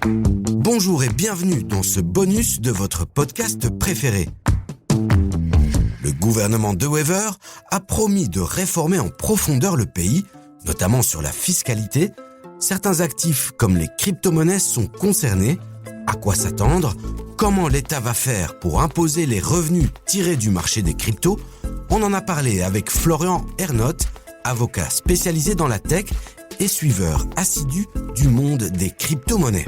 Bonjour et bienvenue dans ce bonus de votre podcast préféré. Le gouvernement de Wever a promis de réformer en profondeur le pays, notamment sur la fiscalité. Certains actifs comme les crypto-monnaies sont concernés. À quoi s'attendre ? Comment l'État va faire pour imposer les revenus tirés du marché des cryptos ? On en a parlé avec Florian Ernotte, avocat spécialisé dans la tech et suiveur assidu du monde des crypto-monnaies.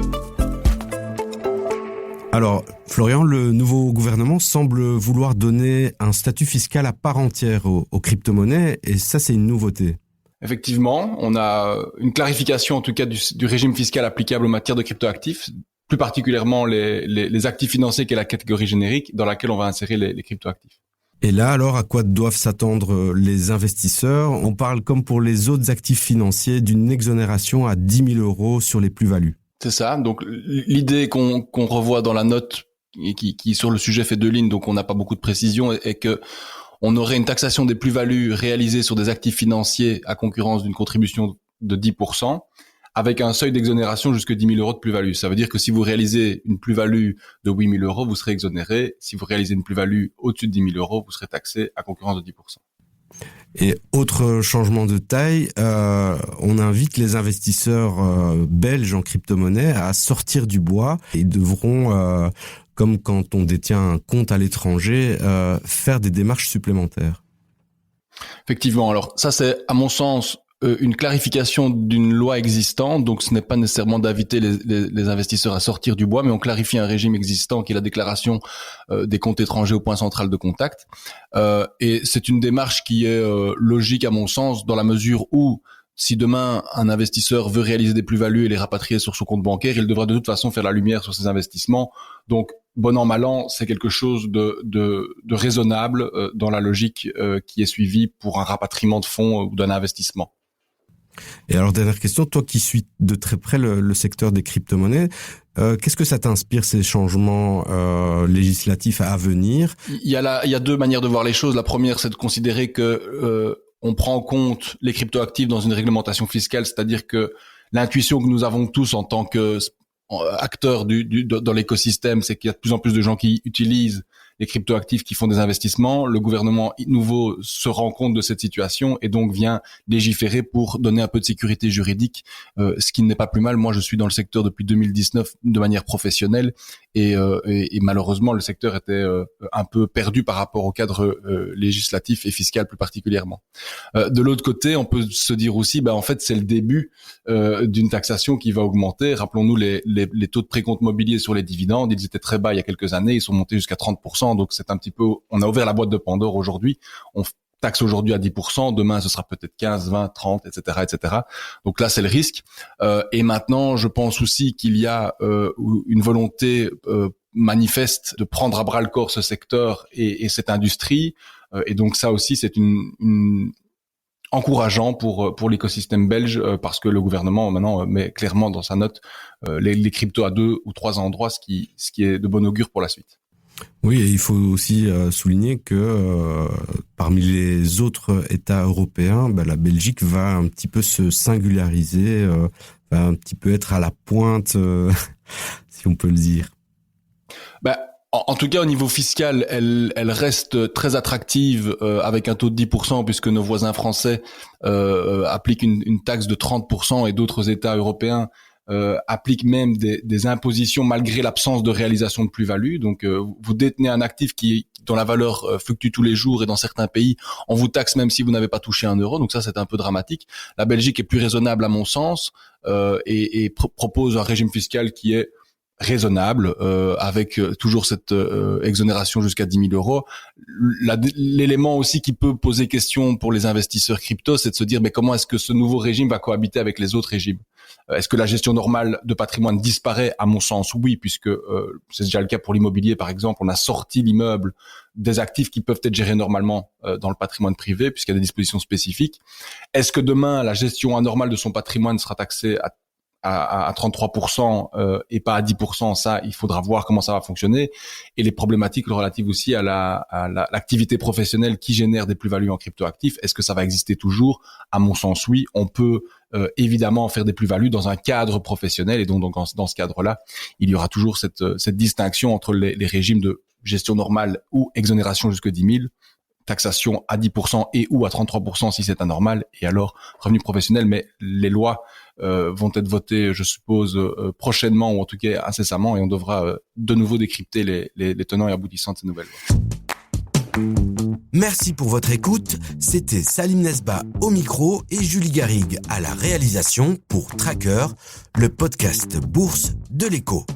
Alors, Florian, le nouveau gouvernement semble vouloir donner un statut fiscal à part entière aux crypto-monnaies, et ça, c'est une nouveauté. Effectivement, on a une clarification en tout cas du régime fiscal applicable en matière de cryptoactifs, plus particulièrement les actifs financiers qui est la catégorie générique dans laquelle on va insérer les cryptoactifs. Et là, alors, à quoi doivent s'attendre les investisseurs ? On parle, comme pour les autres actifs financiers, d'une exonération à 10 000 euros sur les plus-values. C'est ça. Donc, l'idée qu'on revoit dans la note et qui sur le sujet fait 2 lignes, donc on n'a pas beaucoup de précision, est que on aurait une taxation des plus-values réalisées sur des actifs financiers à concurrence d'une contribution de 10%, avec un seuil d'exonération jusqu'à 10 000 euros de plus-value. Ça veut dire que si vous réalisez une plus-value de 8 000 euros, vous serez exonéré. Si vous réalisez une plus-value au-dessus de 10 000 euros, vous serez taxé à concurrence de 10%. Et autre changement de taille, on invite les investisseurs belges en crypto-monnaie à sortir du bois. Ils devront, comme quand on détient un compte à l'étranger, faire des démarches supplémentaires. Effectivement. Alors ça, c'est à mon sens une clarification d'une loi existante. Donc ce n'est pas nécessairement d'inviter les investisseurs à sortir du bois, mais on clarifie un régime existant qui est la déclaration des comptes étrangers au point central de contact. Et c'est une démarche qui est logique à mon sens, dans la mesure où si demain un investisseur veut réaliser des plus-values et les rapatrier sur son compte bancaire, il devra de toute façon faire la lumière sur ses investissements. Donc bon an mal an, c'est quelque chose de raisonnable dans la logique qui est suivie pour un rapatriement de fonds ou d'un investissement. Et alors, dernière question, toi qui suis de très près le secteur des crypto-monnaies, qu'est-ce que ça t'inspire, ces changements législatifs à venir ? Il y a 2 manières de voir les choses. La première, c'est de considérer que on prend en compte les cryptoactifs dans une réglementation fiscale, c'est-à-dire que l'intuition que nous avons tous en tant que acteurs dans l'écosystème, c'est qu'il y a de plus en plus de gens qui utilisent les cryptoactifs, qui font des investissements. Le gouvernement nouveau se rend compte de cette situation et donc vient légiférer pour donner un peu de sécurité juridique, ce qui n'est pas plus mal. Moi, je suis dans le secteur depuis 2019 de manière professionnelle et malheureusement, le secteur était un peu perdu par rapport au cadre législatif et fiscal plus particulièrement. De l'autre côté, on peut se dire aussi, en fait, c'est le début d'une taxation qui va augmenter. Rappelons-nous les taux de précompte mobilier sur les dividendes. Ils étaient très bas il y a quelques années, ils sont montés jusqu'à 30%. Donc c'est un petit peu, on a ouvert la boîte de Pandore aujourd'hui. On taxe aujourd'hui à 10%, demain ce sera peut-être 15, 20, 30, etc., etc. Donc là c'est le risque. Et maintenant, je pense aussi qu'il y a une volonté manifeste de prendre à bras le corps ce secteur et cette industrie. Et donc ça aussi c'est une encourageant pour l'écosystème belge parce que le gouvernement maintenant met clairement dans sa note les cryptos à 2 ou 3 endroits, ce qui est de bon augure pour la suite. Oui, et il faut aussi souligner que parmi les autres États européens, la Belgique va un petit peu se singulariser, va un petit peu être à la pointe, si on peut le dire. En tout cas, au niveau fiscal, elle reste très attractive avec un taux de 10% puisque nos voisins français appliquent une taxe de 30% et d'autres États européens appliquent même des impositions malgré l'absence de réalisation de plus-value. Donc, vous détenez un actif dont la valeur fluctue tous les jours et dans certains pays, on vous taxe même si vous n'avez pas touché 1 euro. Donc ça, c'est un peu dramatique. La Belgique est plus raisonnable à mon sens et propose un régime fiscal qui est raisonnable avec toujours cette exonération jusqu'à 10 000 euros. L'élément aussi qui peut poser question pour les investisseurs crypto, c'est de se dire mais comment est-ce que ce nouveau régime va cohabiter avec les autres régimes ? Est-ce que la gestion normale de patrimoine disparaît ? À mon sens, oui, puisque c'est déjà le cas pour l'immobilier, par exemple. On a sorti l'immeuble des actifs qui peuvent être gérés normalement dans le patrimoine privé, puisqu'il y a des dispositions spécifiques. Est-ce que demain, la gestion anormale de son patrimoine sera taxée à 33% et pas à 10%? Ça, il faudra voir comment ça va fonctionner. Et les problématiques relatives aussi à l'activité professionnelle qui génère des plus-values en cryptoactifs. Est-ce que ça va exister toujours ? À mon sens, oui. On peut évidemment faire des plus-values dans un cadre professionnel. Et donc dans ce cadre-là, il y aura toujours cette distinction entre les régimes de gestion normale ou exonération jusqu'à 10 000, taxation à 10% et ou à 33% si c'est anormal, et alors revenu professionnel. Mais les lois vont être votées, je suppose, prochainement, ou en tout cas incessamment, et on devra de nouveau décrypter les tenants et aboutissants de ces nouvelles lois. Merci pour votre écoute. C'était Salim Nesba au micro et Julie Garrigue à la réalisation pour Tracker, le podcast Bourse de l'Écho.